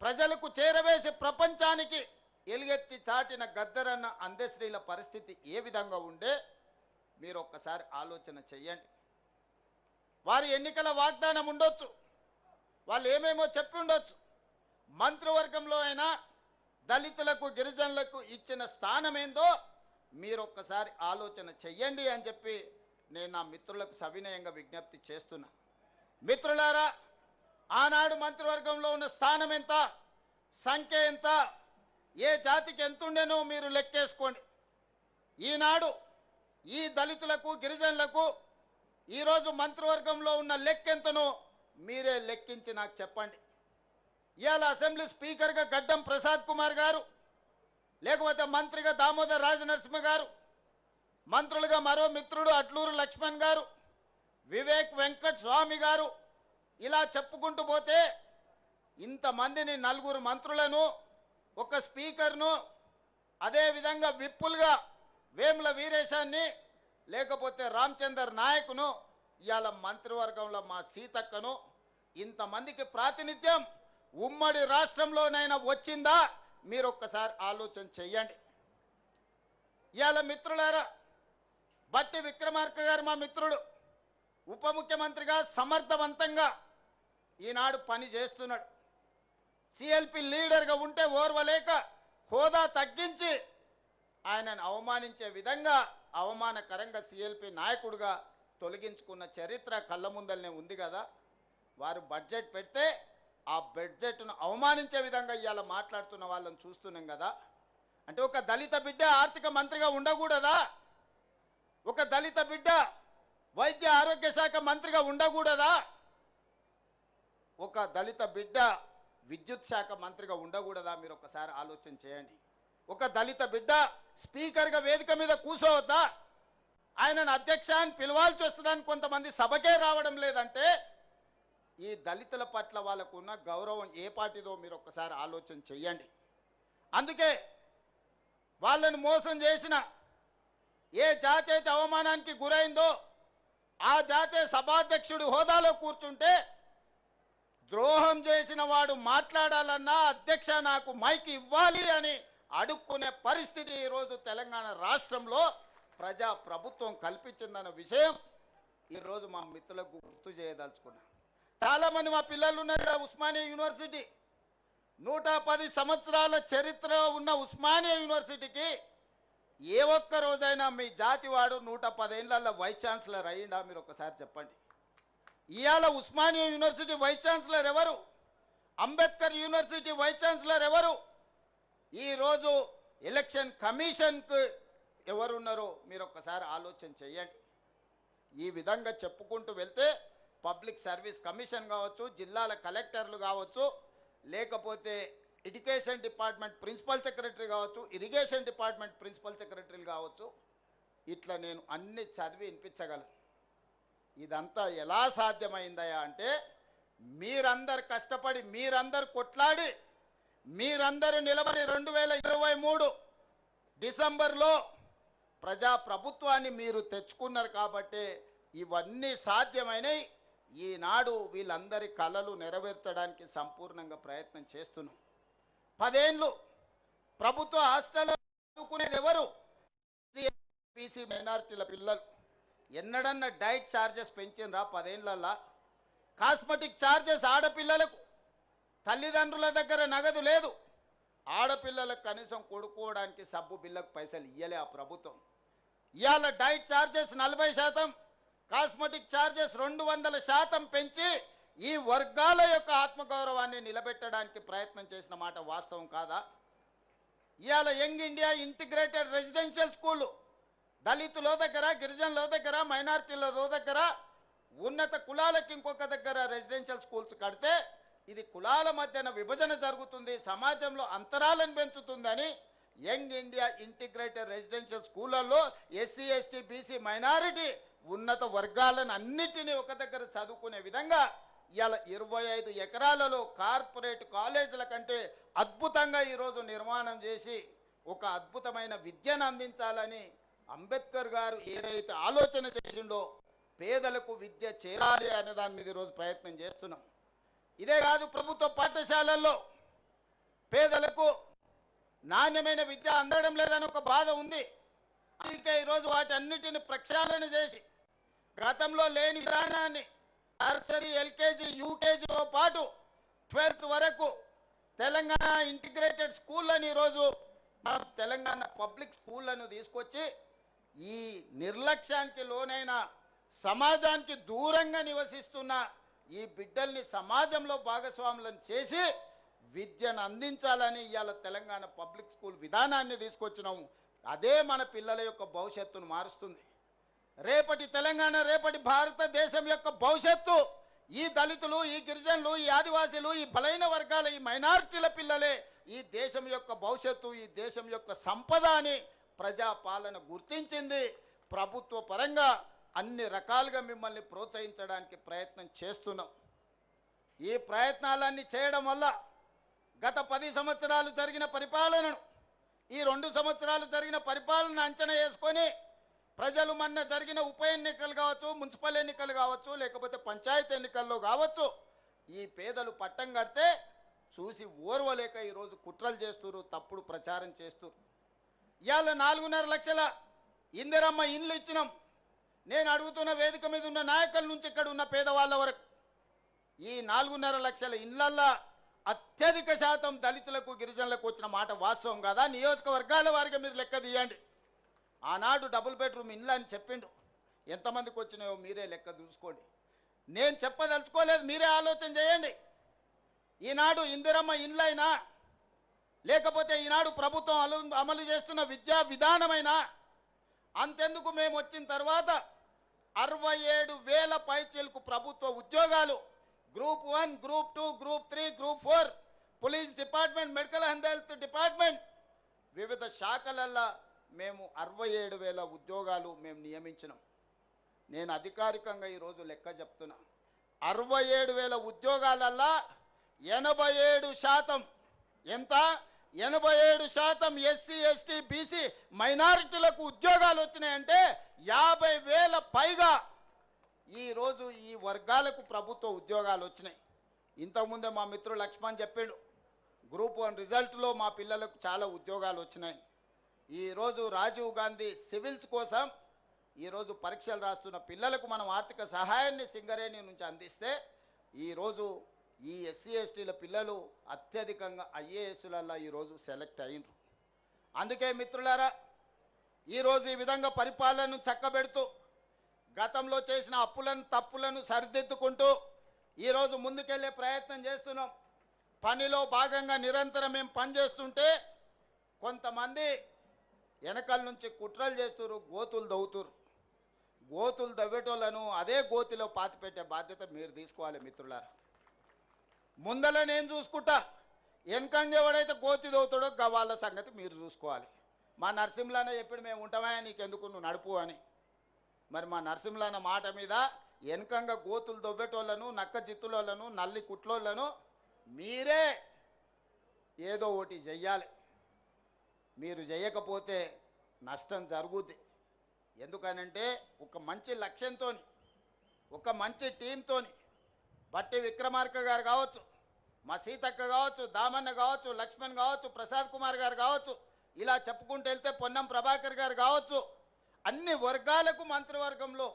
ప్రజలకు చేరవేసి ప్రపంచానికి ఎలుగెత్తి చాటిన గద్దరన్న అందశ్రీల పరిస్థితి ఏ విధంగా ఉండే మీరు ఒక్కసారి ఆలోచన చెయ్యండి. వారి ఎన్నికల వాగ్దానం ఉండొచ్చు, వాళ్ళు ఏమేమో చెప్పి ఉండొచ్చు. మంత్రివర్గంలో అయినా దళితులకు గిరిజనులకు ఇచ్చిన స్థానం ఏందో మీరు ఒక్కసారి ఆలోచన చెయ్యండి అని చెప్పి నేను నా మిత్రులకు సవినయంగా విజ్ఞప్తి చేస్తున్నా. మిత్రులారా, ఆనాడు మంత్రివర్గంలో ఉన్న స్థానం ఎంత, సంఖ్య ఎంత, ఏ జాతికి ఎంతుండేనో మీరు లెక్కేసుకోండి. ఈనాడు ఈ దళితులకు గిరిజనులకు ఈరోజు మంత్రివర్గంలో ఉన్న లెక్కెంతనో మీరే లెక్కించి నాకు చెప్పండి. ఇవాళ అసెంబ్లీ స్పీకర్గా గడ్డం ప్రసాద్ కుమార్ గారు, లేకపోతే మంత్రిగా దామోదర్ రాజనరసింహ గారు, మంత్రులుగా మరో మిత్రుడు అట్లూరు లక్ష్మణ్ గారు, వివేక్ వెంకట్ స్వామి గారు, ఇలా చెప్పుకుంటూ పోతే ఇంతమందిని, నలుగురు మంత్రులను, ఒక స్పీకర్ను, అదేవిధంగా విప్పులుగా వేముల వీరేశాన్ని, లేకపోతే రామచందర్ నాయకును, ఇవాళ మంత్రివర్గంలో మా సీతక్కను, ఇంతమందికి ప్రాతినిధ్యం ఉమ్మడి రాష్ట్రంలోనైనా వచ్చిందా మీరు ఒక్కసారి ఆలోచన చెయ్యండి. ఇవాళ మిత్రులారా, బట్టి విక్రమార్క గారు మా మిత్రుడు, ఉప ముఖ్యమంత్రిగా సమర్థవంతంగా ఈనాడు పని చేస్తున్నాడు. సిఎల్పి లీడర్గా ఉంటే ఓర్వలేక హోదా తగ్గించి ఆయనను అవమానించే విధంగా అవమానకరంగా సిఎల్పి నాయకుడిగా తొలగించుకున్న చరిత్ర కళ్ళ ముందలనే ఉంది కదా. వారు బడ్జెట్ పెడితే ఆ బడ్జెట్ను అవమానించే విధంగా ఇవాళ మాట్లాడుతున్న వాళ్ళని చూస్తున్నాం కదా. అంటే ఒక దళిత బిడ్డ ఆర్థిక మంత్రిగా ఉండకూడదా? ఒక దళిత బిడ్డ వైద్య ఆరోగ్య శాఖ మంత్రిగా ఉండకూడదా? ఒక దళిత బిడ్డ విద్యుత్ శాఖ మంత్రిగా ఉండకూడదా? మీరు ఒకసారి ఆలోచన చేయండి. ఒక దళిత బిడ్డ స్పీకర్గా వేదిక మీద కూర్చోవద్దా? ఆయనను అధ్యక్ష అని పిలవాల్సి వస్తుందని కొంతమంది సభకే రావడం లేదంటే ఈ దళితుల పట్ల వాళ్ళకు ఉన్న గౌరవం ఏ పాటిదో మీరు ఒక్కసారి ఆలోచన చెయ్యండి. అందుకే వాళ్ళను మోసం చేసిన ఏ జాతి అయితే అవమానానికి గురైందో ఆ జాతే సభాధ్యక్షుడు హోదాలో కూర్చుంటే ద్రోహం చేసిన వాడు మాట్లాడాలన్నా అధ్యక్ష నాకు మైక్ ఇవ్వాలి అని అడుక్కునే పరిస్థితి ఈరోజు తెలంగాణ రాష్ట్రంలో ప్రజా ప్రభుత్వం కల్పించిందన్న విషయం ఈరోజు మా మిత్రులకు గుర్తు చేయదలుచుకున్నా. చాలామంది మా పిల్లలు ఉన్నారు ఉస్మానియా యూనివర్సిటీ, 110 సంవత్సరాల చరిత్ర ఉన్న ఉస్మానియా యూనివర్సిటీకి ఏ ఒక్క రోజైనా మీ జాతి వాడు 110 ఏళ్ళల్లో వైస్ ఛాన్సలర్ అయ్యిందా? మీరు ఒకసారి చెప్పండి. ఇవాళ ఉస్మానియా యూనివర్సిటీ వైస్ ఛాన్సలర్ ఎవరు? అంబేద్కర్ యూనివర్సిటీ వైస్ ఛాన్సలర్ ఎవరు? ఈరోజు ఎలక్షన్ కమిషన్కు ఎవరున్నారో మీరు ఒక్కసారి ఆలోచన చేయండి. ఈ విధంగా చెప్పుకుంటూ వెళ్తే పబ్లిక్ సర్వీస్ కమిషన్ కావచ్చు, జిల్లాల కలెక్టర్లు కావచ్చు, లేకపోతే ఎడ్యుకేషన్ డిపార్ట్మెంట్ ప్రిన్సిపల్ సెక్రటరీ కావచ్చు, ఇరిగేషన్ డిపార్ట్మెంట్ ప్రిన్సిపల్ సెక్రటరీలు కావచ్చు, ఇట్లా నేను అన్ని చదివి వినిపించగలను. ఇదంతా ఎలా సాధ్యమైందయా అంటే మీరందరు కష్టపడి, మీరందరు కొట్లాడి, మీరందరూ నిలబడి 2023 డిసెంబర్లో ప్రజాప్రభుత్వాన్ని మీరు తెచ్చుకున్నారు కాబట్టి ఇవన్నీ సాధ్యమైనవి. ఈనాడు వీళ్ళందరి కళలు నెరవేర్చడానికి సంపూర్ణంగా ప్రయత్నం చేస్తున్నాం. 10 ఏళ్ళు ప్రభుత్వ హాస్టల్లో చదువుకునేది ఎవరు? బీసీ మైనారిటీల పిల్లలు. ఎన్నడన్నా డైట్ ఛార్జెస్ పెంచినరా 10 ఏళ్ళల్లో? కాస్మెటిక్ ఛార్జెస్ ఆడపిల్లలకు, తల్లిదండ్రుల దగ్గర నగదు లేదు, ఆడపిల్లలకు కనీసం కొడుకోవడానికి సబ్బు బిల్లకు పైసలు ఇయ్యలే ఆ ప్రభుత్వం. ఇవాళ డైట్ ఛార్జెస్ 40%, కాస్మెటిక్ ఛార్జెస్ 200% పెంచి ఈ వర్గాల యొక్క ఆత్మగౌరవాన్ని నిలబెట్టడానికి ప్రయత్నం చేసిన మాట వాస్తవం కాదా? ఇవాళ యంగ్ ఇండియా ఇంటిగ్రేటెడ్ రెసిడెన్షియల్ స్కూళ్ళు దళితుల దగ్గర, గిరిజనుల దగ్గర, మైనారిటీల దగ్గర, ఉన్నత కులాలకు ఇంకొక దగ్గర రెసిడెన్షియల్ స్కూల్స్ కడితే ఇది కులాల మధ్యన విభజన జరుగుతుంది, సమాజంలో అంతరాలను పెంచుతుందని యంగ్ ఇండియా ఇంటిగ్రేటెడ్ రెసిడెన్షియల్ స్కూళ్ళల్లో ఎస్సీ, ఎస్టీ, బీసీ, మైనారిటీ ఉన్నత వర్గాలను అన్నిటినీ ఒక దగ్గర చదువుకునే విధంగా ఇవాళ 25 ఎకరాలలో కార్పొరేట్ కాలేజీల కంటే అద్భుతంగా ఈరోజు నిర్మాణం చేసి ఒక అద్భుతమైన విద్యను అందించాలని అంబేద్కర్ గారు ఏదైతే ఆలోచన చేసిండో పేదలకు విద్య చేరాలి అనే దాని మీద ఈరోజు ప్రయత్నం చేస్తున్నాం. ఇదే కాదు, ప్రభుత్వ పాఠశాలల్లో పేదలకు నాణ్యమైన విద్య అందడం లేదని ఒక బాధ ఉంది. అందుకే ఈరోజు వాటి అన్నిటిని ప్రక్షాళన చేసి గతంలో లేని విధానాన్ని నర్సరీ, ఎల్కేజీ, యూకేజీతో పాటు 12th వరకు తెలంగాణ ఇంటిగ్రేటెడ్ స్కూళ్ళని ఈరోజు తెలంగాణ పబ్లిక్ స్కూళ్ళను తీసుకొచ్చి ఈ నిర్లక్ష్యానికి లోనైన సమాజానికి దూరంగా నివసిస్తున్న ఈ బిడ్డల్ని సమాజంలో భాగస్వాములను చేసి విద్యను అందించాలని ఇవాళ తెలంగాణ పబ్లిక్ స్కూల్ విధానాన్ని తీసుకొచ్చినాము. అదే మన పిల్లల యొక్క భవిష్యత్తును మారుస్తుంది. రేపటి తెలంగాణ, రేపటి భారతదేశం యొక్క భవిష్యత్తు ఈ దళితులు, ఈ గిరిజనులు, ఈ ఆదివాసీలు, ఈ బలైన వర్గాల, ఈ మైనారిటీల పిల్లలే ఈ దేశం యొక్క భవిష్యత్తు, ఈ దేశం యొక్క సంపద అని ప్రజాపాలన గుర్తించింది. ప్రభుత్వ పరంగా అన్ని రకాలుగా మిమ్మల్ని ప్రోత్సహించడానికి ప్రయత్నం చేస్తున్నాం. ఈ ప్రయత్నాలన్నీ చేయడం వల్ల గత 10 సంవత్సరాలు జరిగిన పరిపాలనను, ఈ 2 సంవత్సరాలు జరిగిన పరిపాలన అంచనా వేసుకొని ప్రజలు మొన్న జరిగిన ఉప ఎన్నికలు కావచ్చు, మున్సిపల్ ఎన్నికలు కావచ్చు, లేకపోతే పంచాయతీ ఎన్నికల్లో కావచ్చు, ఈ పేదలు పట్టం కడితే చూసి ఓర్వలేక ఈరోజు కుట్రలు చేస్తున్నారు, తప్పుడు ప్రచారం చేస్తున్నారు. ఇవాళ 4.5 లక్షల ఇందిరమ్మ ఇండ్లు ఇచ్చినాం. నేను అడుగుతున్న వేదిక మీద ఉన్న నాయకుల నుంచి ఇక్కడ ఉన్న పేదవాళ్ళ వరకు ఈ 4.5 లక్షల ఇండ్లల్లో అత్యధిక శాతం దళితులకు, గిరిజనులకు వచ్చిన మాట వాస్తవం కదా? నియోజకవర్గాల వారిగా మీరు లెక్క తీయండి. ఆనాడు డబుల్ బెడ్రూమ్ ఇండ్లు అని చెప్పిండు, ఎంతమందికి వచ్చినాయో మీరే లెక్క చూసుకోండి. నేను చెప్పదలుచుకోలేదు, మీరే ఆలోచన చేయండి. ఈనాడు ఇందిరమ్మ ఇండ్లైనా, లేకపోతే ఈనాడు ప్రభుత్వం అమలు చేస్తున్న విద్యా విధానమైనా, అంతెందుకు మేము వచ్చిన తర్వాత 67,000 పైచీలకు ప్రభుత్వ ఉద్యోగాలు, group 1, group 2, group 3, group 4, police department, medical and health department, వివిధ శాఖలల్లో మేము 67,000 ఉద్యోగాలు మేము నియమించినాం. నేను అధికారికంగా ఈరోజు లెక్క చెప్తున్నా. 67,000 ఉద్యోగాలల్లో 87% ఎంత? 87% ఎస్సీ, ఎస్టీ, బీసీ మైనారిటీలకు ఉద్యోగాలు వచ్చినాయంటే 50,000 పైగా ఈరోజు ఈ వర్గాలకు ప్రభుత్వ ఉద్యోగాలు వచ్చినాయి. ఇంతకుముందే మా మిత్రుడు లక్ష్మణ్ చెప్పాడు, గ్రూప్ 1 రిజల్ట్లో మా పిల్లలకు చాలా ఉద్యోగాలు వచ్చినాయి. ఈరోజు రాజీవ్ గాంధీ సివిల్స్ కోసం ఈరోజు పరీక్షలు రాస్తున్న పిల్లలకు మనం ఆర్థిక సహాయాన్ని సింగరేణి నుంచి అందిస్తే ఈరోజు ఈ ఎస్సీ, ఎస్టీల పిల్లలు అత్యధికంగా ఐఏఎస్లలో ఈరోజు సెలెక్ట్ అయినరు. అందుకే మిత్రులారా, ఈరోజు ఈ విధంగా పరిపాలనను చక్కబెడుతూ గతంలో చేసిన అప్పులను, తప్పులను సరిదిద్దుకుంటూ ఈరోజు ముందుకెళ్ళే ప్రయత్నం చేస్తున్నాం. పనిలో భాగంగా నిరంతరం మేము పనిచేస్తుంటే కొంతమంది వెనకాల నుంచి కుట్రలు చేస్తున్నారు, గోతులు దవ్వుతున్నారు. గోతులు దవ్వేటోళ్ళను అదే గోతిలో పాతిపెట్టే బాధ్యత మీరు తీసుకోవాలి మిత్రులారా. ముందల నేను చూసుకుంటా, వెనకంగా ఎవడైతే గోతి దవ్వుతాడో వాళ్ళ సంగతి మీరు చూసుకోవాలి. మా నరసింహులన్న చెప్పాడు, మేము ఉంటామా నీకెందుకు, నువ్వు నడుపు అని. మరి మా నరసింహులన్న మాట మీద వెనకంగా గోతులు దవ్వేటోళ్ళను, నక్క జిత్తులోళ్ళను, నల్లి కుట్లోళ్ళను మీరే ఏదో ఒకటి చెయ్యాలి. మీరు చేయకపోతే నష్టం జరుగుద్ది. ఎందుకనంటే ఒక మంచి లక్ష్యంతో, ఒక మంచి టీంతో బట్టి విక్రమార్క గారు కావచ్చు, మా సీతక్క కావచ్చు, దామన్న కావచ్చు, లక్ష్మణ్ కావచ్చు, ప్రసాద్ కుమార్ గారు కావచ్చు, ఇలా చెప్పుకుంటూ వెళ్తే పొన్నం ప్రభాకర్ గారు కావచ్చు, అన్ని వర్గాలకు మంత్రివర్గంలో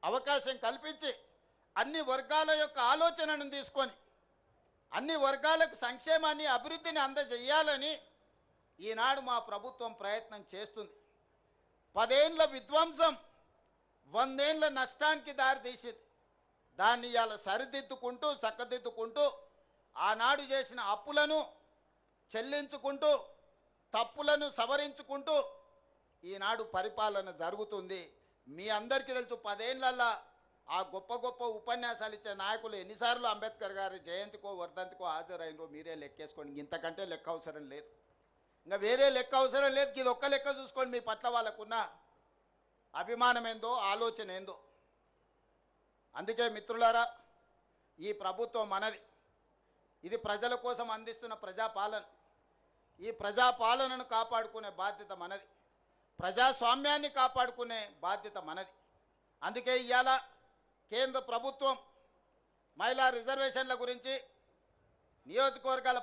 అవకాశం కల్పించి అన్ని వర్గాల యొక్క ఆలోచనను తీసుకొని అన్ని వర్గాలకు సంక్షేమాన్ని, అభివృద్ధిని అందజేయాలని ఈనాడు మా ప్రభుత్వం ప్రయత్నం చేస్తుంది. 10 ఏళ్ల విధ్వంసం 100 ఏళ్ల నష్టానికి దారితీసింది. దాన్ని ఇవాళ సరిదిద్దుకుంటూ, చక్కదిద్దుకుంటూ, ఆనాడు చేసిన అప్పులను చెల్లించుకుంటూ, తప్పులను సవరించుకుంటూ ఈనాడు పరిపాలన జరుగుతుంది. మీ అందరికీ తెలుసు, 10 ఏళ్లలో ఆ గొప్ప గొప్ప ఉపన్యాసాలు ఇచ్చే నాయకులు ఎన్నిసార్లు అంబేద్కర్ గారి జయంతికో వర్ధంతికో హాజరైనరో మీరే లెక్కేసుకోండి. ఇంతకంటే లెక్క అవసరం లేదు, ఇంకా వేరే లెక్క అవసరం లేదు. ఇది ఒక్క లెక్క చూసుకోండి, మీ పట్ల వాళ్ళకున్న అభిమానం ఏందో, ఆలోచన ఏందో. అందుకే మిత్రులారా, ఈ ప్రభుత్వం మనది. ఇది ప్రజల కోసం అందిస్తున్న ప్రజాపాలన. ఈ ప్రజాపాలనను కాపాడుకునే బాధ్యత మనది, ప్రజాస్వామ్యాన్ని కాపాడుకునే బాధ్యత మనది. అందుకే ఇవాళ కేంద్ర ప్రభుత్వం మహిళా రిజర్వేషన్ల గురించి, నియోజకవర్గాల